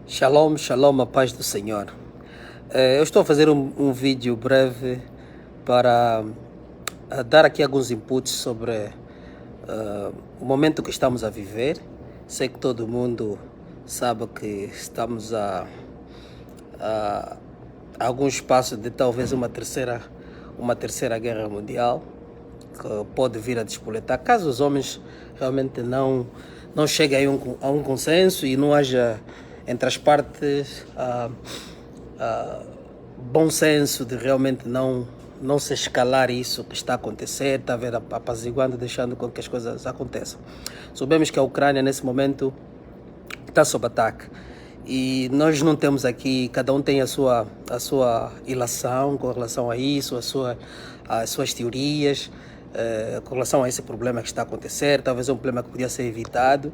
Shalom, shalom, a paz do Senhor. Eu estou a fazer um vídeo breve para dar aqui alguns inputs sobre o momento que estamos a viver. Sei que todo mundo sabe que estamos a alguns passos de talvez uma terceira guerra mundial que pode vir a despoletar, caso os homens realmente não cheguem a um consenso e não haja entre as partes bom senso de realmente não se escalar isso que está a acontecer, está a ver, apaziguando, deixando com que as coisas aconteçam. Sabemos que a Ucrânia nesse momento está sob ataque e nós não temos aqui, cada um tem a sua ilação com relação a isso, as suas teorias com relação a esse problema que está a acontecer. Talvez é um problema que podia ser evitado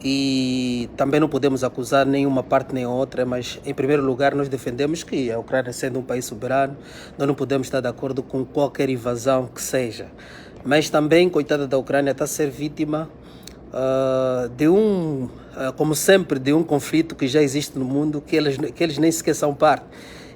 e também não podemos acusar nenhuma parte nem outra, mas em primeiro lugar nós defendemos que a Ucrânia, sendo um país soberano, nós não podemos estar de acordo com qualquer invasão que seja, mas também, coitada da Ucrânia, está a ser vítima como sempre, de um conflito que já existe no mundo, que eles nem sequer são parte.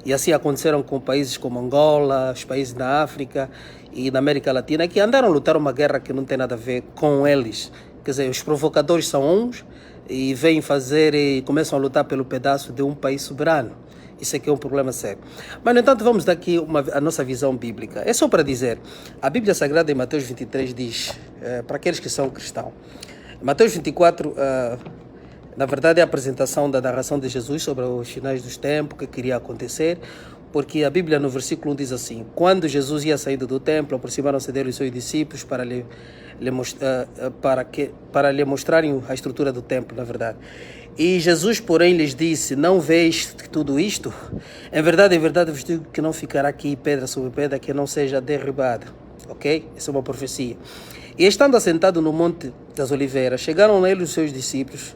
E assim aconteceram com países como Angola, os países na África e na América Latina, que andaram a lutar uma guerra que não tem nada a ver com eles. Quer dizer, os provocadores são uns e vêm fazer e começam a lutar pelo pedaço de um país soberano. Isso aqui é um problema sério. Mas, no entanto, vamos dar aqui a nossa visão bíblica. É só para dizer, a Bíblia Sagrada em Mateus 23 diz, para aqueles que são cristãos, Mateus 24, na verdade, é a apresentação da narração de Jesus sobre os finais dos tempos, o que queria acontecer, porque a Bíblia no versículo 1 diz assim: quando Jesus ia saindo do templo, aproximaram-se dele os seus discípulos para lhe mostrarem a estrutura do templo, na verdade. E Jesus, porém, lhes disse: não veis tudo isto? Em verdade, vos digo que não ficará aqui pedra sobre pedra que não seja derribada. Ok? Essa é uma profecia. E estando assentado no Monte das Oliveiras, chegaram nele os seus discípulos,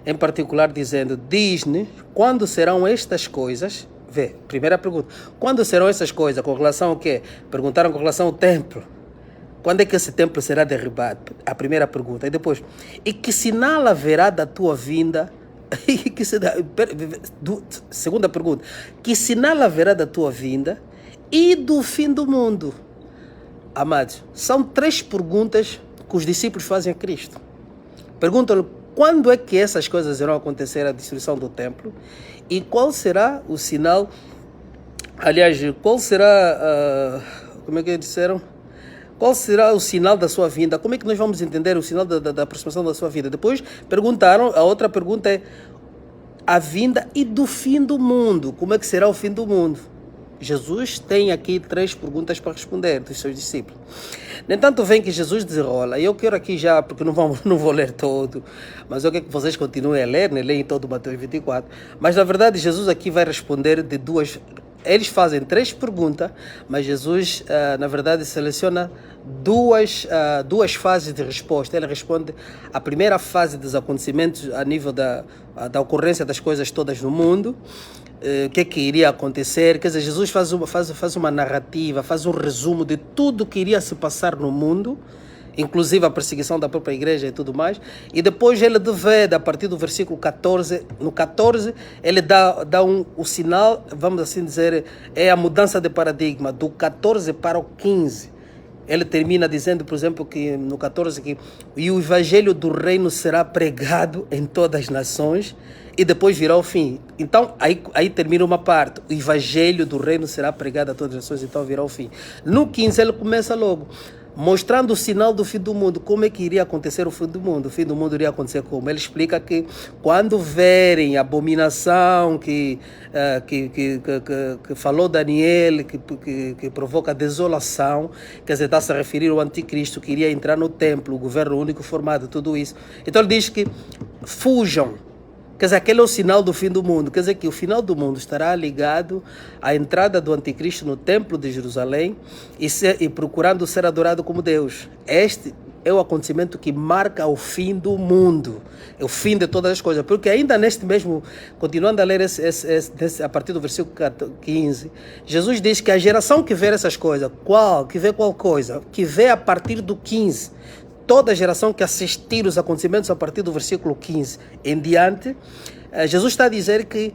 em particular dizendo: diz-ne, quando serão estas coisas? Vê, primeira pergunta, quando serão essas coisas? Com relação ao quê? Perguntaram com relação ao templo. Quando é que esse templo será derribado? A primeira pergunta. E depois, e que sinal haverá da tua vinda? Segunda pergunta, que sinal haverá da tua vinda e do fim do mundo? Amados, são três perguntas que os discípulos fazem a Cristo. Perguntam-lhe quando é que essas coisas irão acontecer, a destruição do templo, e qual será o sinal, aliás, qual será, como é que disseram? Qual será o sinal da sua vinda? Como é que nós vamos entender o sinal da aproximação da sua vida? Depois perguntaram, a outra pergunta é a vinda e do fim do mundo. Como é que será o fim do mundo? Jesus tem aqui três perguntas para responder dos seus discípulos. No entanto, vem que Jesus desenrola. E eu quero aqui já, porque não vou ler todo, mas eu quero que vocês continuem a ler, né? Leem todo o Mateus 24. Mas, na verdade, Jesus aqui vai responder de duas. Eles fazem três perguntas, mas Jesus, na verdade, seleciona duas fases de resposta. Ele responde a primeira fase dos acontecimentos a nível da ocorrência das coisas todas no mundo, o que iria acontecer. Quer dizer, Jesus faz uma narrativa, faz um resumo de tudo que iria se passar no mundo, inclusive a perseguição da própria igreja e tudo mais, e depois ele deveda, a partir do versículo 14, no 14, ele dá o sinal, vamos assim dizer, é a mudança de paradigma, do 14 para o 15. Ele termina dizendo, por exemplo, que no 14, que e o evangelho do reino será pregado em todas as nações, e depois virá o fim. Então, aí termina uma parte. O evangelho do reino será pregado a todas as nações, então virá o fim. No 15, ele começa logo, mostrando o sinal do fim do mundo. Como é que iria acontecer o fim do mundo? O fim do mundo iria acontecer como? Ele explica que quando verem a abominação que falou Daniel, que provoca desolação, quer dizer, está-se a referir ao anticristo que iria entrar no templo, o governo único formado, tudo isso. Então ele diz que fujam. Quer dizer, aquele é o sinal do fim do mundo. Quer dizer que o final do mundo estará ligado à entrada do anticristo no templo de Jerusalém e procurando ser adorado como Deus. Este é o acontecimento que marca o fim do mundo, é o fim de todas as coisas. Porque ainda neste mesmo, continuando a ler a partir do versículo 15, Jesus diz que a geração que vê essas coisas, que vê qual coisa? Que vê a partir do 15. Toda geração que assistir os acontecimentos a partir do versículo 15 em diante, Jesus está a dizer que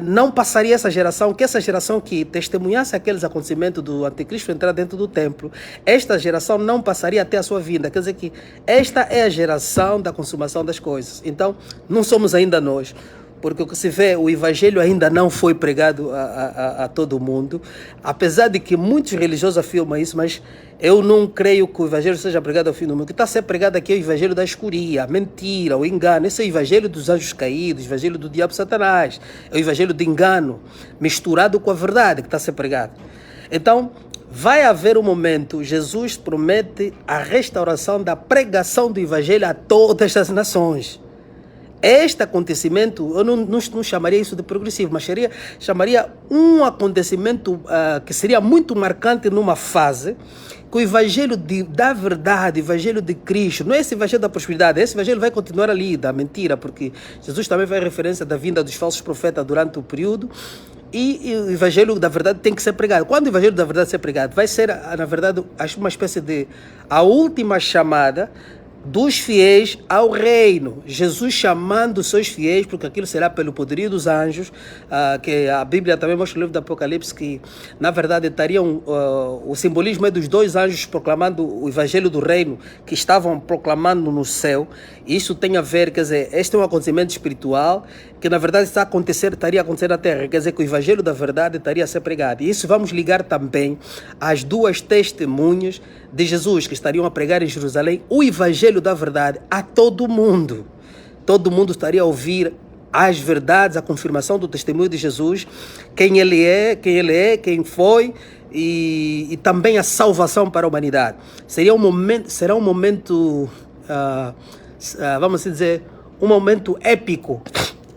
não passaria essa geração, que essa geração que testemunhasse aqueles acontecimentos do anticristo entrar dentro do templo, esta geração não passaria até a sua vinda. Quer dizer que esta é a geração da consumação das coisas. Então, não somos ainda nós. Porque o que se vê, o evangelho ainda não foi pregado a todo mundo, apesar de que muitos religiosos afirmam isso, mas eu não creio que o evangelho seja pregado ao fim do mundo. O que está a ser pregado aqui é o evangelho da escuria, a mentira, o engano. Esse é o evangelho dos anjos caídos, o evangelho do diabo Satanás, é o evangelho de engano, misturado com a verdade que está a ser pregado. Então, vai haver um momento, Jesus promete a restauração da pregação do evangelho a todas as nações. Este acontecimento, eu não chamaria isso de progressivo, mas chamaria um acontecimento que seria muito marcante numa fase que o evangelho da verdade, o evangelho de Cristo, não é esse evangelho da prosperidade, esse evangelho vai continuar ali, da mentira, porque Jesus também faz referência da vinda dos falsos profetas durante o período, e o evangelho da verdade tem que ser pregado. Quando o evangelho da verdade ser pregado, vai ser, na verdade, acho uma espécie de a última chamada dos fiéis ao reino. Jesus chamando os seus fiéis, porque aquilo será pelo poderio dos anjos, que a Bíblia também mostra no livro do Apocalipse que, na verdade, estariam, o simbolismo é dos dois anjos proclamando o evangelho do reino, que estavam proclamando no céu. Isso tem a ver, quer dizer, este é um acontecimento espiritual que, na verdade, estaria acontecendo na terra. Quer dizer, que o evangelho da verdade estaria a ser pregado. E isso vamos ligar também às duas testemunhas de Jesus, que estariam a pregar em Jerusalém o evangelho da verdade a todo mundo. Todo mundo estaria a ouvir as verdades, a confirmação do testemunho de Jesus, quem ele é, quem foi, e também a salvação para a humanidade. Será um momento, vamos dizer, um momento épico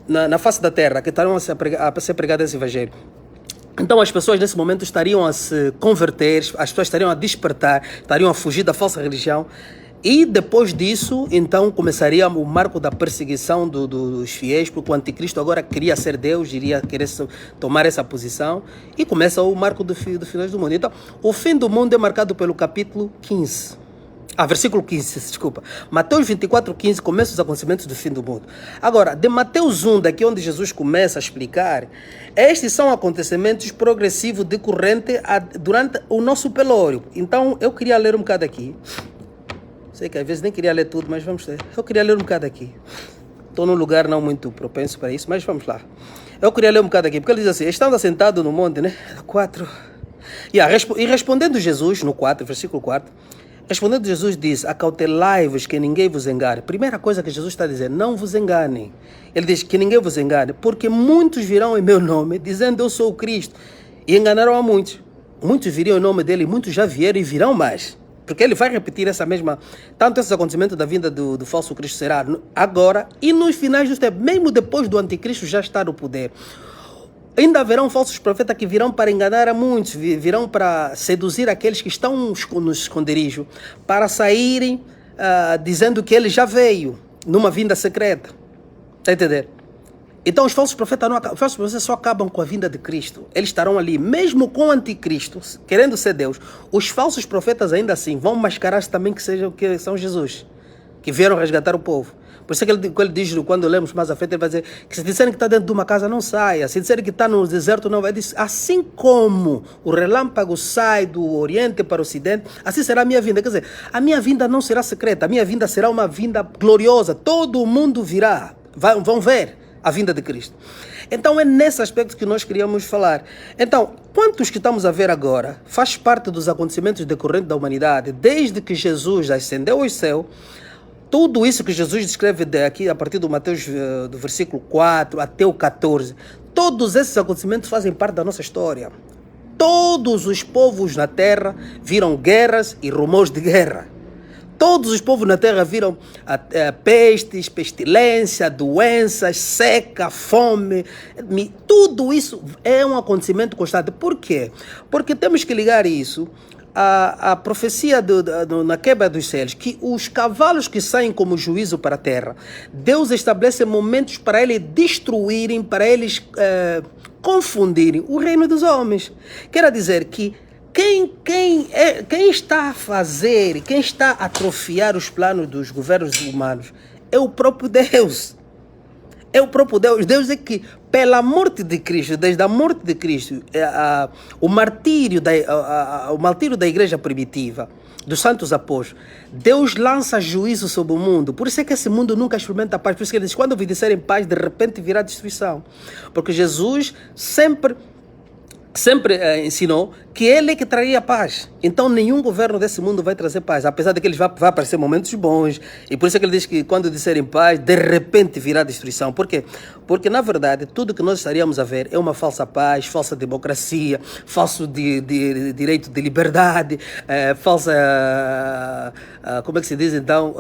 na face da terra, que estarão a ser pregado esse evangelho. Então as pessoas nesse momento estariam a se converter, as pessoas estariam a despertar, estariam a fugir da falsa religião, e depois disso, então, começaria o marco da perseguição dos fiéis, porque o anticristo agora queria ser Deus, iria querer tomar essa posição, e começa o marco do final do mundo. Então, o fim do mundo é marcado pelo capítulo 15. Versículo 15, desculpa. Mateus 24, 15 começa os acontecimentos do fim do mundo. Agora, de Mateus 1, daqui onde Jesus começa a explicar, estes são acontecimentos progressivos decorrentes durante o nosso pelório. Então, eu queria ler um bocado aqui. Sei que às vezes nem queria ler tudo, mas vamos ler. Eu queria ler um bocado aqui. Estou num lugar não muito propenso para isso, mas vamos lá. Eu queria ler um bocado aqui, porque ele diz assim, estando assentado no monte, né? 4. E respondendo Jesus, no 4, versículo 4, respondendo Jesus diz, acautelai-vos que ninguém vos engane. Primeira coisa que Jesus está dizendo, não vos enganem. Ele diz que ninguém vos engane, porque muitos virão em meu nome, dizendo eu sou o Cristo, e enganarão a muitos. Muitos viriam em nome dele, e muitos já vieram e virão mais. Porque ele vai repetir essa mesma... Tanto esses acontecimentos da vinda do falso Cristo será agora e nos finais dos tempos, mesmo depois do anticristo já estar no poder. Ainda haverão falsos profetas que virão para enganar a muitos, virão para seduzir aqueles que estão no esconderijo, para saírem dizendo que ele já veio, numa vinda secreta. Está a entender? Então os falsos profetas só acabam com a vinda de Cristo. Eles estarão ali, mesmo com o anticristo, querendo ser Deus. Os falsos profetas ainda assim vão mascarar-se também que são Jesus, que vieram resgatar o povo. Por isso que ele diz, quando lemos mais à frente, ele vai dizer que se disserem que está dentro de uma casa, não saia. Se disserem que está no deserto, não vai. Dizer, assim como o relâmpago sai do oriente para o ocidente, assim será a minha vinda. Quer dizer, a minha vinda não será secreta, a minha vinda será uma vinda gloriosa. Todo mundo virá, vão ver a vinda de Cristo. Então é nesse aspecto que nós queríamos falar. Então, quantos que estamos a ver agora faz parte dos acontecimentos decorrentes da humanidade, desde que Jesus ascendeu ao céu. Tudo isso que Jesus descreve aqui a partir do Mateus, do versículo 4 até o 14, todos esses acontecimentos fazem parte da nossa história. Todos os povos na terra viram guerras e rumores de guerra. Todos os povos na terra viram pestes, pestilência, doenças, seca, fome. Tudo isso é um acontecimento constante. Por quê? Porque temos que ligar isso à profecia na quebra dos céus, que os cavalos que saem como juízo para a terra, Deus estabelece momentos para eles destruírem, para eles confundirem o reino dos homens. Quer dizer que quem está a fazer, quem está a atrofiar os planos dos governos humanos é o próprio Deus. É o próprio Deus. Deus é que, pela morte de Cristo, desde a morte de Cristo, o martírio da igreja primitiva, dos santos apóstolos, Deus lança juízo sobre o mundo. Por isso é que esse mundo nunca experimenta paz. Por isso que ele diz, quando obedecerem paz, de repente virá destruição. Porque Jesus sempre ensinou que ele é que traria paz. Então nenhum governo desse mundo vai trazer paz, apesar de que eles vai aparecer momentos bons, e por isso é que ele diz que quando disserem paz, de repente virá destruição. Por quê? Porque na verdade tudo que nós estaríamos a ver é uma falsa paz, falsa democracia, falso direito de liberdade, falsa, como é que se diz então,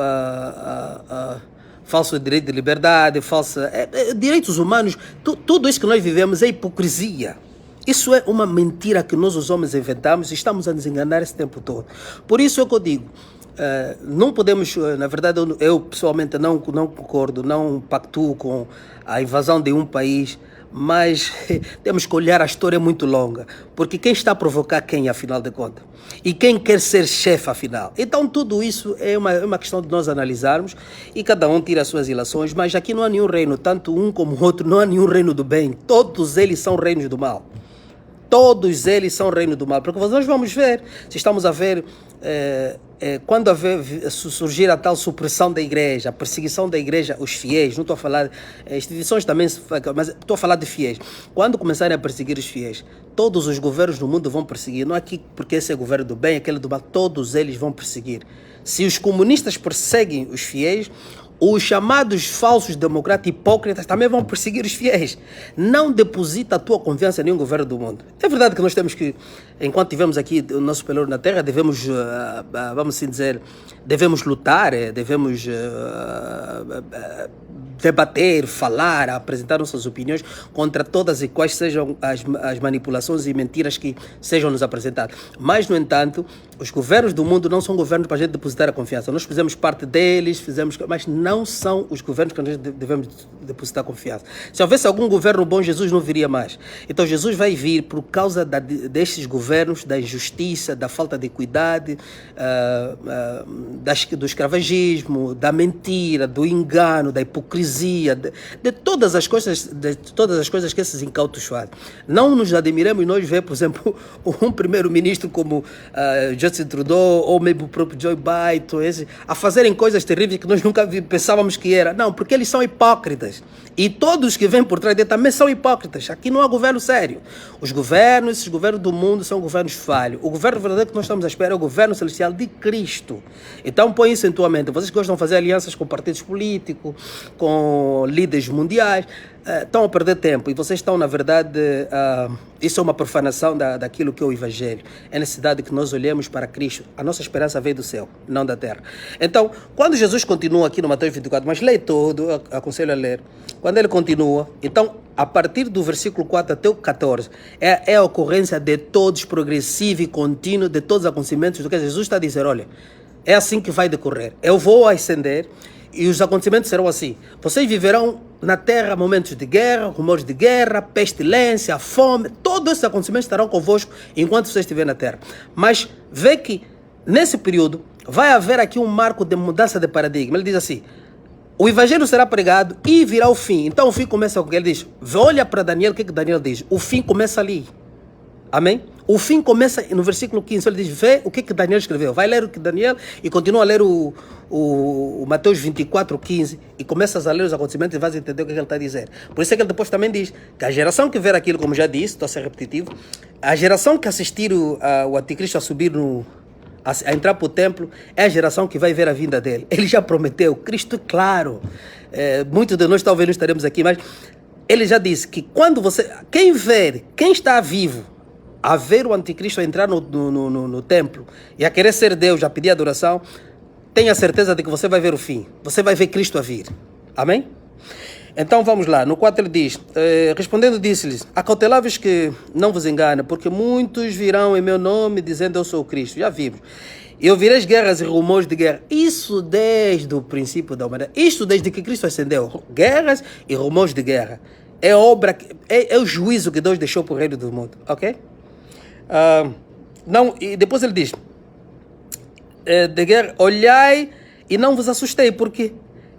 falso direito de liberdade, falsa, direitos humanos, tudo isso que nós vivemos é hipocrisia. Isso é uma mentira que nós os homens inventamos e estamos a nos enganar esse tempo todo. Por isso é que eu digo, não podemos, na verdade eu pessoalmente não concordo, não pactuo com a invasão de um país, mas temos que olhar, a história é muito longa, porque quem está a provocar quem, afinal de contas? E quem quer ser chefe, afinal? Então tudo isso é uma questão de nós analisarmos e cada um tira as suas ilações, mas aqui não há nenhum reino, tanto um como o outro, não há nenhum reino do bem, todos eles são reinos do mal. Todos eles são reino do mal, porque nós vamos ver, se estamos a ver, quando surgir a tal supressão da igreja, a perseguição da igreja, os fiéis, não estou a falar, instituições também, mas estou a falar de fiéis. Quando começarem a perseguir os fiéis, todos os governos do mundo vão perseguir, não é aqui porque esse é o governo do bem, aquele do mal, todos eles vão perseguir. Se os comunistas perseguem os fiéis, os chamados falsos democratas hipócritas também vão perseguir os fiéis. Não deposita a tua confiança em nenhum governo do mundo. É verdade que nós temos que, enquanto tivemos aqui o nosso superior na terra, devemos, vamos assim dizer, devemos lutar, devemos debater, falar, apresentar nossas opiniões contra todas e quais sejam as manipulações e mentiras que sejam nos apresentadas. Mas, no entanto, os governos do mundo não são governos para a gente depositar a confiança. Nós fizemos parte deles, mas não são os governos que nós devemos depositar confiança. Se houvesse algum governo bom, Jesus não viria mais. Então Jesus vai vir por causa destes governos, da injustiça, da falta de equidade, do escravagismo, da mentira, do engano, da hipocrisia, de todas as coisas que esses incautos fazem. Não nos admiremos nós ver, por exemplo, um primeiro-ministro como Justin Trudeau ou mesmo o próprio Joe Biden a fazerem coisas terríveis que nós nunca pensávamos que era. Não, porque eles são hipócritas. E todos que vêm por trás dele também são hipócritas. Aqui não há governo sério. Esses governos do mundo são governos falhos. O governo verdadeiro que nós estamos à espera é o governo celestial de Cristo. Então põe isso em tua mente. Vocês que gostam de fazer alianças com partidos políticos, com líderes mundiais, estão a perder tempo. E vocês estão, na verdade, isso é uma profanação daquilo que é o Evangelho. É necessidade que nós olhemos para Cristo. A nossa esperança veio do céu, não da terra. Então, quando Jesus continua aqui no Mateus 24, mas leia todo, eu aconselho a ler. Quando ele continua, então, a partir do versículo 4 até o 14, é a ocorrência de todos, progressivo e contínuo, de todos os acontecimentos do que Jesus está a dizer. Olha, é assim que vai decorrer. Eu vou ascender e os acontecimentos serão assim. Vocês viverão na terra momentos de guerra, rumores de guerra, pestilência, fome. Todos esses acontecimentos estarão convosco enquanto vocês estiverem na terra. Mas vê que nesse período vai haver aqui um marco de mudança de paradigma. Ele diz assim: o evangelho será pregado e virá o fim. Então o fim começa com o que ele diz. Olha para Daniel, o que Daniel diz? O fim começa ali. Amém? O fim começa no versículo 15. Ele diz, vê o que Daniel escreveu. Vai ler o que Daniel e continua a ler o Mateus 24, 15 e começas a ler os acontecimentos e vais entender o que ele está a dizer. Por isso é que ele depois também diz que a geração que ver aquilo, como já disse, estou a ser repetitivo, a geração que assistir o anticristo a subir a entrar para o templo, é a geração que vai ver a vinda dele. Ele já prometeu, Cristo é claro. Muitos de nós talvez não estaremos aqui, mas ele já disse que quando quem está vivo, a ver o anticristo a entrar no templo e a querer ser Deus, a pedir adoração, tenha certeza de que você vai ver o fim. Você vai ver Cristo a vir. Amém? Então vamos lá. No 4 ele diz, respondendo disse-lhes, acautelai-vos que não vos engane, porque muitos virão em meu nome dizendo eu sou o Cristo. Já vimos. E ouvireis guerras e rumores de guerra. Isso desde o princípio da humanidade. Isso desde que Cristo ascendeu. Guerras e rumores de guerra. É obra, é o juízo que Deus deixou para o reino do mundo. Ok? Não, e depois ele diz, de guerra, olhai e não vos assustei, porque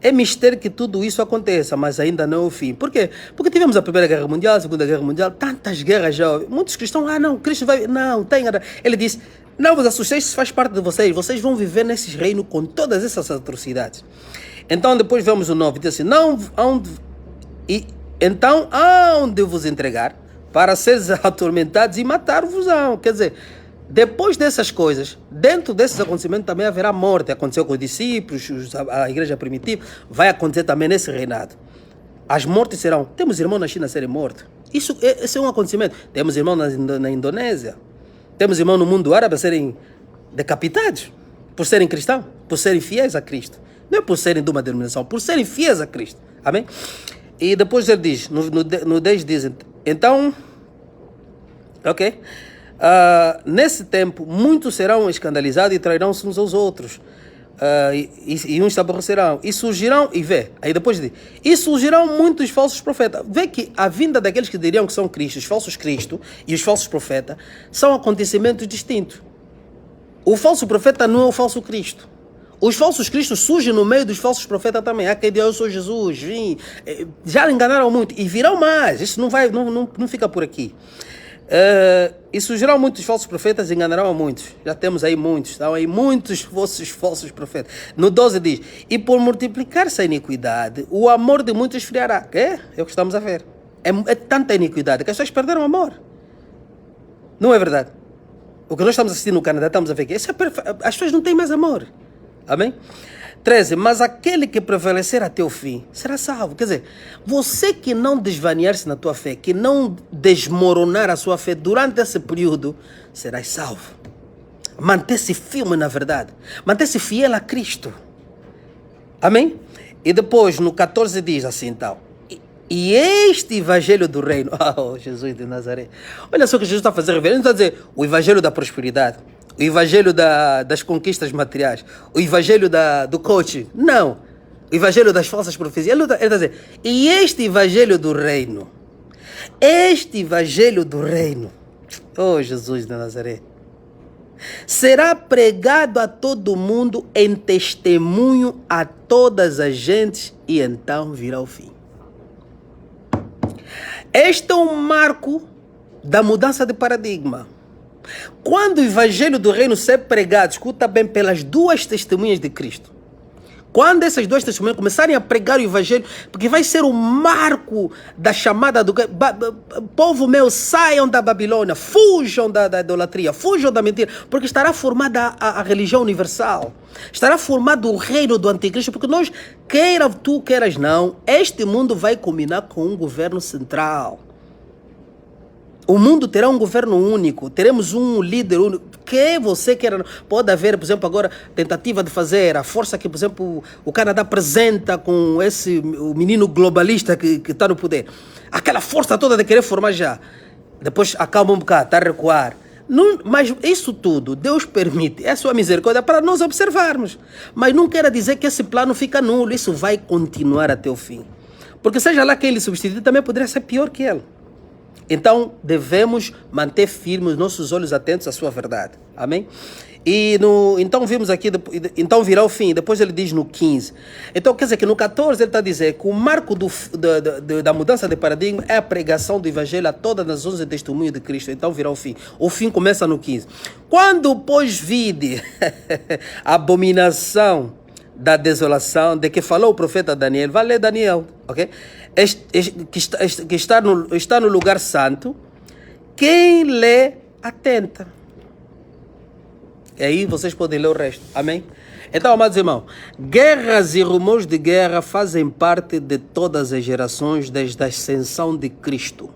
É mistério que tudo isso aconteça, mas ainda não é o fim. Por quê? Porque tivemos a Primeira Guerra Mundial, a Segunda Guerra Mundial, tantas guerras já. Muitos cristãos, não, Cristo vai... Não, tem... Ele diz, não vos assusteis, isso faz parte de vocês. Vocês vão viver nesses reinos com todas essas atrocidades. Então, depois vemos o 9, diz assim, não... Então, aonde vos entregar para seres atormentados e matar-vos-ão. Quer dizer... Depois dessas coisas, dentro desses acontecimentos também haverá morte. Aconteceu com os discípulos, a igreja primitiva, vai acontecer também nesse reinado. As mortes serão, temos irmãos na China a serem mortos. Esse é um acontecimento. Temos irmãos na Indonésia, temos irmãos no mundo árabe a serem decapitados, por serem cristãos, por serem fiéis a Cristo. Não é por serem de uma denominação, por serem fiéis a Cristo. Amém? E depois ele diz, no 10 diz, então, ok? Nesse tempo, muitos serão escandalizados e trairão-se uns aos outros. E uns se aborrecerão. E surgirão, aí depois diz, e surgirão muitos falsos profetas. Vê que a vinda daqueles que diriam que são Cristo, os falsos Cristo e os falsos profetas, são acontecimentos distintos. O falso profeta não é o falso Cristo. Os falsos cristos surgem no meio dos falsos profetas também. Quem diz, eu sou Jesus, vim. Já enganaram muito e virão mais. Isso não fica por aqui. E surgirão muitos falsos profetas e enganarão a muitos. Já temos aí muitos. Estão aí muitos falsos profetas. No 12 diz, e por multiplicar-se a iniquidade, o amor de muitos esfriará. É o que estamos a ver. É tanta iniquidade que as pessoas perderam o amor. Não é verdade? O que nós estamos assistindo no Canadá, estamos a ver que as pessoas não têm mais amor. Amém? 13. Mas aquele que prevalecer até o fim será salvo. Quer dizer, você que não desvanear-se na tua fé, que não desmoronar a sua fé durante esse período, serás salvo. Manter-se firme na verdade. Manter-se fiel a Cristo. Amém? E depois, no 14 diz assim, então. E este evangelho do reino. Oh, Jesus de Nazaré. Olha só o que Jesus está a fazer referência. Ele está a dizer o evangelho da prosperidade. O evangelho das conquistas materiais, o evangelho do coaching. Não. O evangelho das falsas profecias. Ele está a dizer, e este evangelho do reino, oh Jesus de Nazaré, será pregado a todo mundo em testemunho a todas as gentes e então virá o fim. Este é um marco da mudança de paradigma. Quando o evangelho do reino ser pregado, escuta bem, pelas duas testemunhas de Cristo. Quando essas duas testemunhas começarem a pregar o evangelho, porque vai ser o marco da chamada do povo meu, saiam da Babilônia, fujam da idolatria, fujam da mentira, porque estará formada a religião universal. Estará formado o reino do anticristo, porque nós, queira tu, queiras não, este mundo vai culminar com um governo central. O mundo terá um governo único, teremos um líder único, que você queira. Pode haver, por exemplo, agora, tentativa de fazer a força que, por exemplo, o Canadá apresenta com o menino globalista que está no poder. Aquela força toda de querer formar já. Depois acalma um bocado, está a recuar. Não, mas isso tudo, Deus permite, é a sua misericórdia para nós observarmos. Mas não quer dizer que esse plano fica nulo, isso vai continuar até o fim. Porque seja lá quem ele substituir, também poderia ser pior que ele. Então, devemos manter firmes os nossos olhos atentos à sua verdade. Amém? E então vimos aqui, então virá o fim. Depois ele diz no 15. Então, quer dizer que no 14 ele está a dizer que o marco da mudança de paradigma é a pregação do evangelho a todas as nações e testemunho de Cristo. Então virá o fim. O fim começa no 15. Quando, pois, vide a abominação da desolação de que falou o profeta Daniel, vai ler Daniel, ok? Que está no lugar santo, quem lê atenta. E aí vocês podem ler o resto, amém? Então, amados irmãos, guerras e rumores de guerra fazem parte de todas as gerações desde a ascensão de Cristo.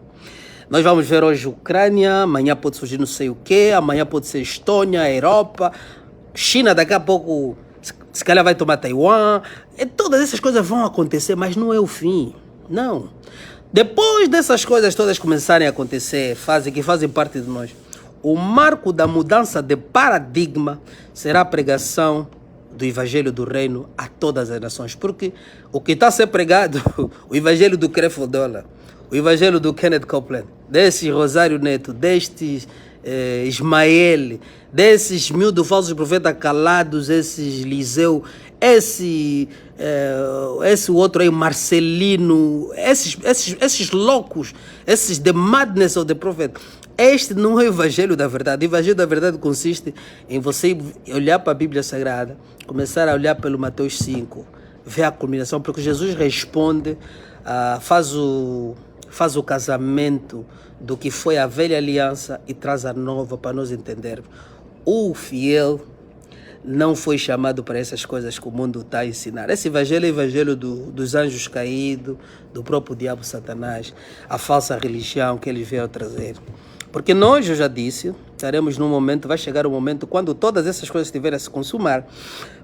Nós vamos ver hoje Ucrânia, amanhã pode surgir não sei o que, amanhã pode ser Estônia, Europa, China daqui a pouco, se calhar vai tomar Taiwan. E todas essas coisas vão acontecer, mas não é o fim. Não. Depois dessas coisas todas começarem a acontecer, que fazem parte de nós, o marco da mudança de paradigma será a pregação do evangelho do reino a todas as nações. Porque o que está a ser pregado, o evangelho do Crefodola, o evangelho do Kenneth Copeland, desse Rosário Neto, destes Ismael, desses 1000 falsos profetas calados, esses Liseu, esse outro aí, Marcelino, esses loucos, esses the madness of the prophet. Este não é o evangelho da verdade. O evangelho da verdade consiste em você olhar para a Bíblia Sagrada, começar a olhar pelo Mateus 5, ver a culminação, porque Jesus responde, faz o casamento do que foi a velha aliança e traz a nova para nós entendermos. O fiel não foi chamado para essas coisas que o mundo está a ensinar. Esse evangelho é o evangelho dos anjos caídos, do próprio diabo Satanás, a falsa religião que ele veio trazer. Porque nós, eu já disse, estaremos num momento, vai chegar um momento quando todas essas coisas estiverem a se consumar,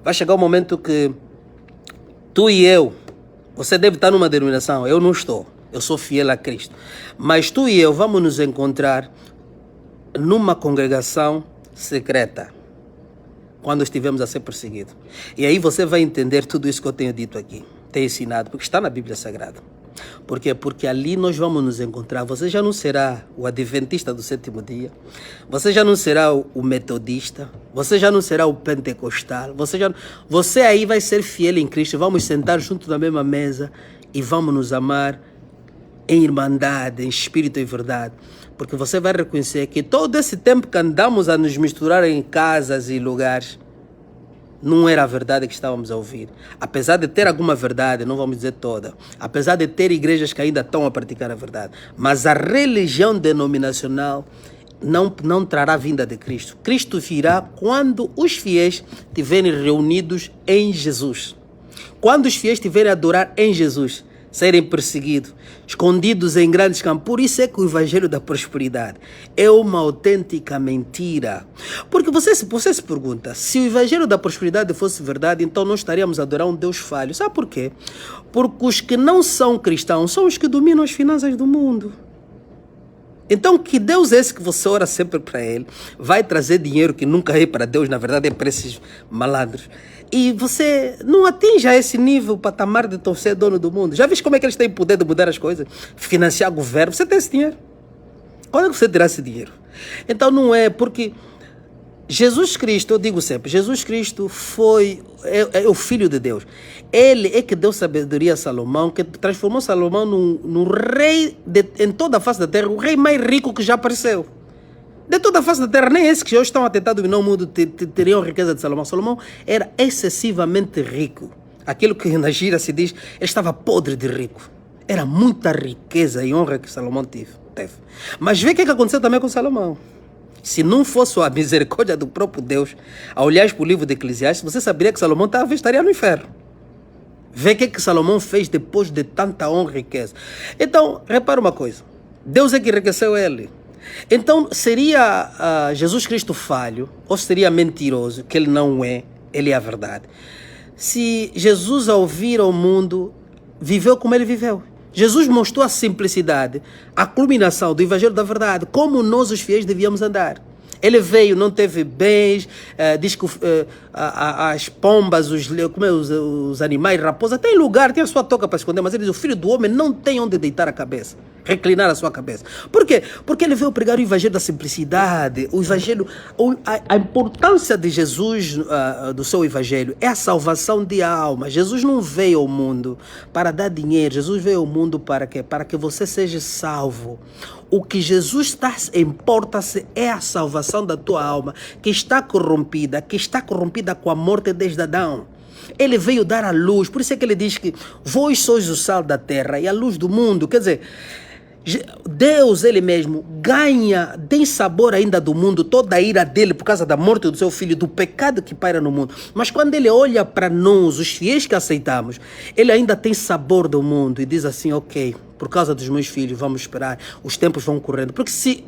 vai chegar um momento que tu e eu, você deve estar numa denominação, eu não estou, eu sou fiel a Cristo, mas tu e eu vamos nos encontrar numa congregação secreta, quando estivermos a ser perseguidos. E aí você vai entender tudo isso que eu tenho dito aqui, tenho ensinado, porque está na Bíblia Sagrada. Por quê? Porque ali nós vamos nos encontrar. Você já não será o adventista do sétimo dia, você já não será o metodista, você já não será o pentecostal, você aí vai ser fiel em Cristo. Vamos sentar junto na mesma mesa e vamos nos amar em irmandade, em espírito e verdade. Porque você vai reconhecer que todo esse tempo que andamos a nos misturar em casas e lugares, não era a verdade que estávamos a ouvir. Apesar de ter alguma verdade, não vamos dizer toda, apesar de ter igrejas que ainda estão a praticar a verdade, mas a religião denominacional não trará vinda de Cristo. Cristo virá quando os fiéis estiverem reunidos em Jesus. Quando os fiéis estiverem a adorar em Jesus, serem perseguidos, escondidos em grandes campos. Por isso é que o evangelho da prosperidade é uma autêntica mentira. Porque você se pergunta, se o evangelho da prosperidade fosse verdade, então nós estaríamos a adorar um Deus falho. Sabe por quê? Porque os que não são cristãos são os que dominam as finanças do mundo. Então, que Deus é esse que você ora sempre para ele? Vai trazer dinheiro que nunca é para Deus, na verdade é para esses malandros. E você não atinge a esse nível, patamar de ser dono do mundo. Já viste como é que eles têm poder de mudar as coisas? Financiar governo. Você tem esse dinheiro. Quando é que você terá esse dinheiro? Então não é porque Jesus Cristo, eu digo sempre, Jesus Cristo é o Filho de Deus. Ele é que deu sabedoria a Salomão, que transformou Salomão num rei em toda a face da terra, o rei mais rico que já apareceu. De toda a face da terra, nem esses que hoje estão a tentar dominar o mundo teriam a riqueza de Salomão. Salomão era excessivamente rico. Aquilo que na gíria se diz, ele estava podre de rico. Era muita riqueza e honra que Salomão teve. Mas vê o que aconteceu também com Salomão. Se não fosse a misericórdia do próprio Deus, ao olhar para o livro de Eclesiastes, você saberia que Salomão estaria no inferno. Vê o que Salomão fez depois de tanta honra e riqueza. Então, repara uma coisa. Deus é que enriqueceu ele. Então, seria Jesus Cristo falho, ou seria mentiroso, que ele não é, ele é a verdade. Se Jesus, ao vir ao mundo, viveu como ele viveu. Jesus mostrou a simplicidade, a culminação do evangelho da verdade, como nós, os fiéis, devíamos andar. Ele veio, não teve bens, diz que as pombas, os animais, raposas, tem lugar, tem a sua toca para esconder, mas ele diz, o Filho do Homem não tem onde deitar a cabeça, reclinar a sua cabeça. Por quê? Porque ele veio pregar o evangelho da simplicidade, o evangelho, a importância de Jesus, do seu evangelho, é a salvação de alma. Jesus não veio ao mundo para dar dinheiro, Jesus veio ao mundo para quê? Para que você seja salvo. O que Jesus importa-se é a salvação da tua alma, que está corrompida com a morte desde Adão. Ele veio dar a luz, por isso é que ele diz que vós sois o sal da terra e a luz do mundo. Quer dizer, Deus, ele mesmo, tem sabor ainda do mundo, toda a ira dele por causa da morte do seu filho, do pecado que paira no mundo. Mas quando ele olha para nós, os fiéis que aceitamos, ele ainda tem sabor do mundo e diz assim, ok, por causa dos meus filhos, vamos esperar, os tempos vão correndo. Porque se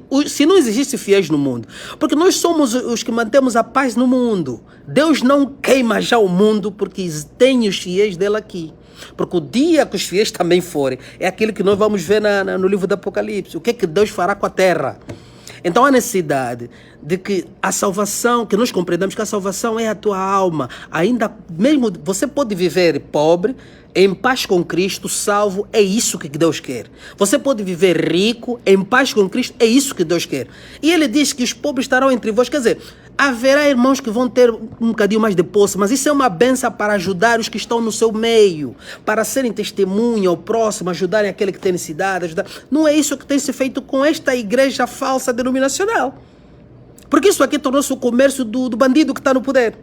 não existisse fiéis no mundo, porque nós somos os que mantemos a paz no mundo, Deus não queima já o mundo porque tem os fiéis dele aqui. Porque o dia que os fiéis também forem, é aquilo que nós vamos ver no livro do Apocalipse. O que é que Deus fará com a terra? Então há necessidade de que a salvação, que nós compreendamos que a salvação é a tua alma. Ainda mesmo você pode viver pobre, em paz com Cristo, salvo, é isso que Deus quer. Você pode viver rico, em paz com Cristo, é isso que Deus quer. E ele diz que os pobres estarão entre vós. Quer dizer, Haverá irmãos que vão ter um bocadinho mais de posse, mas isso é uma benção para ajudar os que estão no seu meio, para serem testemunha ao próximo, ajudarem aquele que tem necessidade, ajudar. Não é isso que tem se feito com esta igreja falsa denominacional. Porque isso aqui tornou-se o comércio do bandido que está no poder.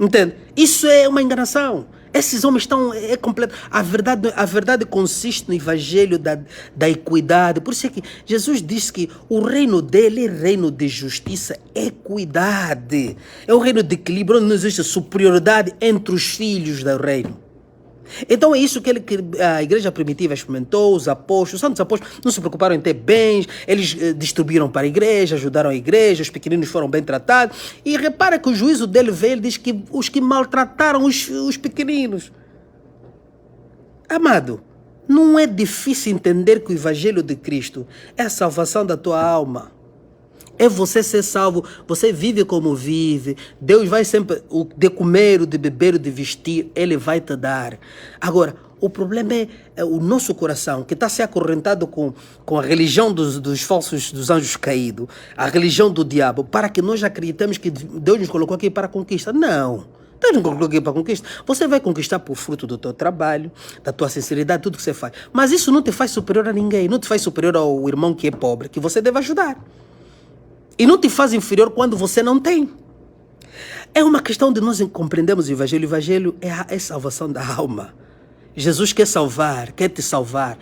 Entende? Isso é uma enganação. Esses homens estão... É completo. A verdade consiste no evangelho da equidade. Por isso é que Jesus disse que o reino dele é reino de justiça, equidade. É um reino de equilíbrio, onde não existe superioridade entre os filhos do reino. Então é isso que a igreja primitiva experimentou, os santos apóstolos não se preocuparam em ter bens, eles distribuíram para a igreja, ajudaram a igreja, os pequeninos foram bem tratados. E repara que o juízo dele veio, ele diz que os que maltrataram os pequeninos. Amado, não é difícil entender que o evangelho de Cristo é a salvação da tua alma. É você ser salvo, você vive como vive, Deus vai sempre, o de comer, o de beber, o de vestir, Ele vai te dar. Agora, o problema é o nosso coração, que está se acorrentado com a religião dos falsos, dos anjos caídos, a religião do diabo, para que nós acreditemos que Deus nos colocou aqui para a conquista. Não. Deus não colocou aqui para a conquista. Você vai conquistar por fruto do teu trabalho, da tua sinceridade, tudo que você faz. Mas isso não te faz superior a ninguém, não te faz superior ao irmão que é pobre, que você deve ajudar. E não te faz inferior quando você não tem. É uma questão de nós compreendermos o evangelho. O evangelho é a salvação da alma. Jesus quer salvar, quer te salvar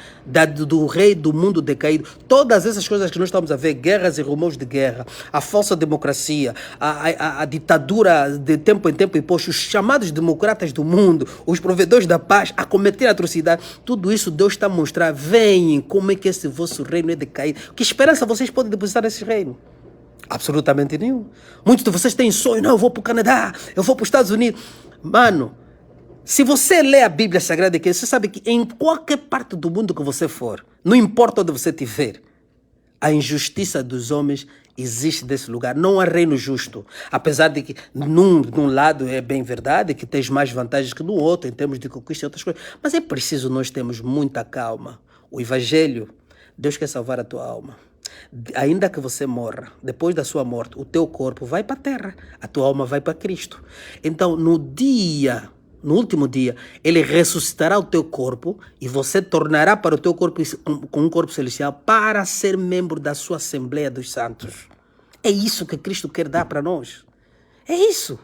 do rei do mundo decaído. Todas essas coisas que nós estamos a ver, guerras e rumores de guerra, a falsa democracia, a ditadura de tempo em tempo imposta, os chamados democratas do mundo, os provedores da paz, a cometer atrocidade, tudo isso Deus está a mostrar. Venham, como é que esse vosso reino é decaído. Que esperança vocês podem depositar nesse reino? Absolutamente nenhum. Muitos de vocês têm sonho, não, eu vou para o Canadá, eu vou para os Estados Unidos. Mano, se você lê a Bíblia Sagrada, você sabe que em qualquer parte do mundo que você for, não importa onde você estiver, a injustiça dos homens existe desse lugar. Não há reino justo. Apesar de que num lado é bem verdade, que tens mais vantagens que no outro, em termos de conquista e outras coisas. Mas é preciso nós termos muita calma. O Evangelho, Deus quer salvar a tua alma. Ainda que você morra, depois da sua morte, o teu corpo vai para a terra, a tua alma vai para Cristo. Então, no último dia, Ele ressuscitará o teu corpo e você tornará para o teu corpo com um corpo celestial para ser membro da sua Assembleia dos Santos. É isso que Cristo quer dar para nós. É isso.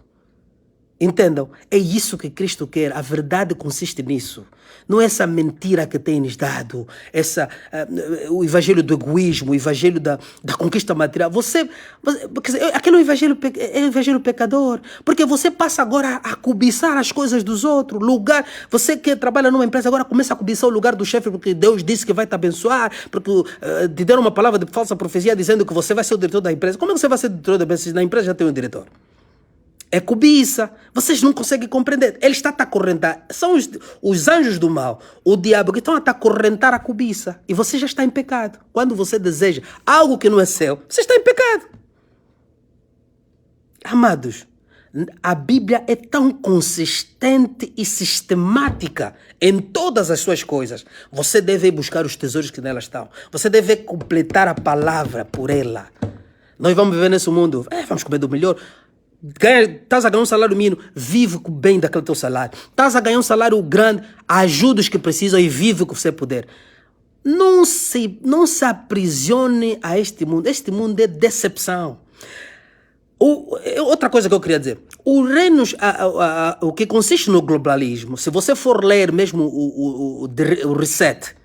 Entendam? É isso que Cristo quer. A verdade consiste nisso. Não é essa mentira que tem-nos dado, o evangelho do egoísmo, o evangelho da conquista material. Aquele é o evangelho pecador. Porque você passa agora a cobiçar as coisas dos outros. Você que trabalha numa empresa agora começa a cobiçar o lugar do chefe porque Deus disse que vai te abençoar, porque te deram uma palavra de falsa profecia dizendo que você vai ser o diretor da empresa. Como é que você vai ser o diretor da empresa se na empresa já tem um diretor? É cobiça. Vocês não conseguem compreender. Ele está a acorrentar. São os anjos do mal, o diabo, que estão a acorrentar a cobiça. E você já está em pecado. Quando você deseja algo que não é seu, você está em pecado. Amados, a Bíblia é tão consistente e sistemática em todas as suas coisas. Você deve buscar os tesouros que nelas estão. Você deve completar a palavra por ela. Nós vamos viver nesse mundo. Vamos comer do melhor. Estás a ganhar um salário mínimo, vive bem daquele teu salário. Estás a ganhar um salário grande, ajuda os que precisam e vive o que você puder. Não se aprisione a este mundo. Este mundo é decepção. Outra coisa que eu queria dizer. O que consiste no globalismo, se você for ler mesmo o Reset,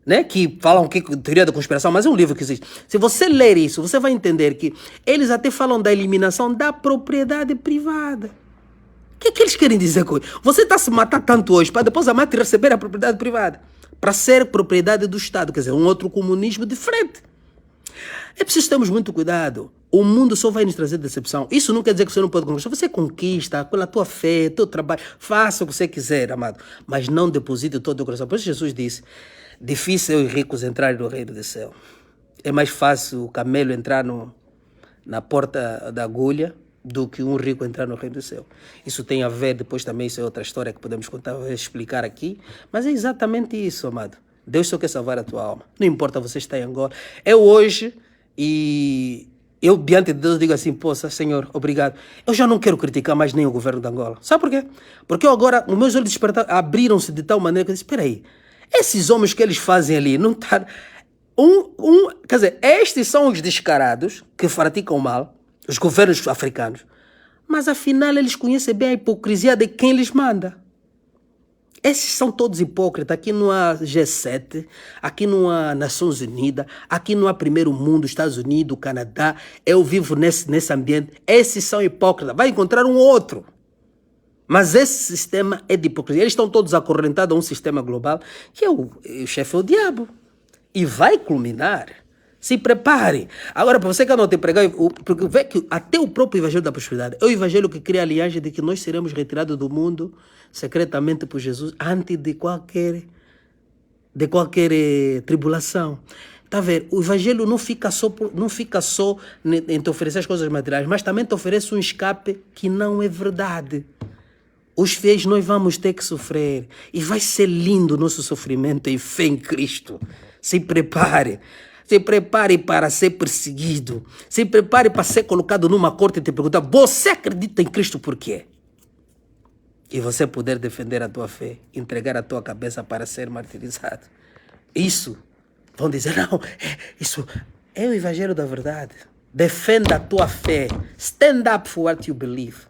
né, que falam que teoria da conspiração, mas é um livro que existe. Se você ler isso, você vai entender que eles até falam da eliminação da propriedade privada. O que é que eles querem dizer com isso? Você está a se matar tanto hoje para depois amar e receber a propriedade privada, para ser propriedade do Estado, quer dizer, um outro comunismo diferente. É preciso termos muito cuidado. O mundo só vai nos trazer decepção. Isso não quer dizer que você não pode conquistar. Você conquista pela tua fé, teu trabalho. Faça o que você quiser, amado. Mas não deposite todo o coração. Por isso Jesus disse, difícil os ricos entrarem no reino do céu. É mais fácil o camelo entrar na porta da agulha do que um rico entrar no reino do céu. Isso tem a ver, depois também isso é outra história que podemos contar, explicar aqui. Mas é exatamente isso, amado. Deus só quer salvar a tua alma. Não importa você estar em Angola. É hoje e eu diante de Deus digo assim, poxa, Senhor, obrigado. Eu já não quero criticar mais nem o governo de Angola. Sabe por quê? Porque eu agora, os meus olhos abriram-se de tal maneira que eu disse, espera aí, esses homens que eles fazem ali, não tá... quer dizer, estes são os descarados que praticam mal, os governos africanos, mas afinal eles conhecem bem a hipocrisia de quem lhes manda. Esses são todos hipócritas. Aqui não há G7, aqui não há Nações Unidas, aqui não há Primeiro Mundo, Estados Unidos, Canadá. Eu vivo nesse ambiente. Esses são hipócritas. Vai encontrar um outro. Mas esse sistema é de hipocrisia. Eles estão todos acorrentados a um sistema global que o chefe é o diabo. E vai culminar. Se prepare. Agora, para você que não te pregar, porque vê que até o próprio Evangelho da Prosperidade é o Evangelho que cria a aliança de que nós seremos retirados do mundo secretamente por Jesus antes de qualquer tribulação. Tá vendo? O Evangelho não fica só em te oferecer as coisas materiais, mas também te oferece um escape que não é verdade. Os fiéis nós vamos ter que sofrer e vai ser lindo o nosso sofrimento em fé em Cristo. Se prepare. Se prepare para ser perseguido. Se prepare para ser colocado numa corte e te perguntar, você acredita em Cristo por quê? E você poder defender a tua fé, entregar a tua cabeça para ser martirizado. Isso, vão dizer, não, isso é o Evangelho da verdade. Defenda a tua fé. Stand up for what you believe.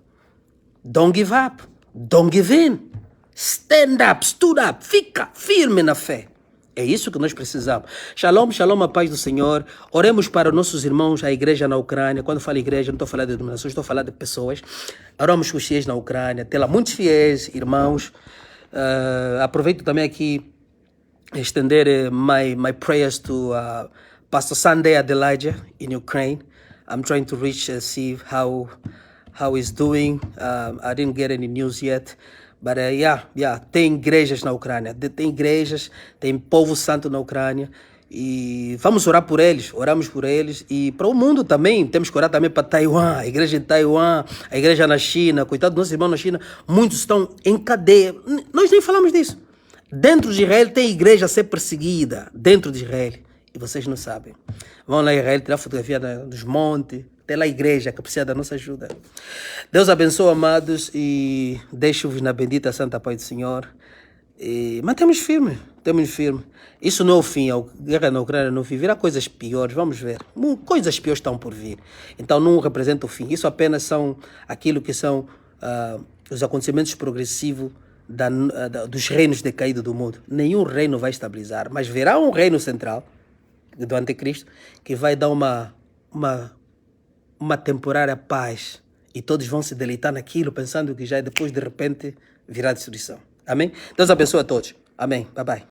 Don't give up. Don't give in. Stand up, stood up. Fica firme na fé. É isso que nós precisamos. Shalom, shalom, a paz do Senhor. Oremos para os nossos irmãos, a igreja na Ucrânia. Quando falo igreja, não estou falando de denominações, estou falando de pessoas. Oramos com os fiéis na Ucrânia. Tem lá muitos fiéis, irmãos. Aproveito também aqui estender my prayers to Pastor Sunday Adelaide in Ukraine. I'm trying to reach see how he's doing. I didn't get any news yet. But tem igrejas na Ucrânia, tem igrejas, tem povo santo na Ucrânia e vamos orar por eles, oramos por eles e para o mundo também, temos que orar também para Taiwan, a igreja de Taiwan, a igreja na China, coitado dos nossos irmãos na China, muitos estão em cadeia, nós nem falamos disso. Dentro de Israel tem igreja a ser perseguida, dentro de Israel, e vocês não sabem. Vão lá em Israel tirar fotografia dos montes, tem lá a igreja que precisa da nossa ajuda. Deus abençoe, amados, e deixo-vos na bendita santa paz do Senhor. E mantemos firme, Isso não é o fim, a guerra na Ucrânia não fim, virá coisas piores, vamos ver. Coisas piores estão por vir. Então não representa o fim, isso apenas são aquilo que são os acontecimentos progressivos dos reinos decaídos do mundo. Nenhum reino vai estabilizar, mas virá um reino central do anticristo que vai dar uma temporária paz e todos vão se deleitar naquilo pensando que já depois de repente virá a destruição. Amém? Deus abençoe a todos. Amém. Bye bye.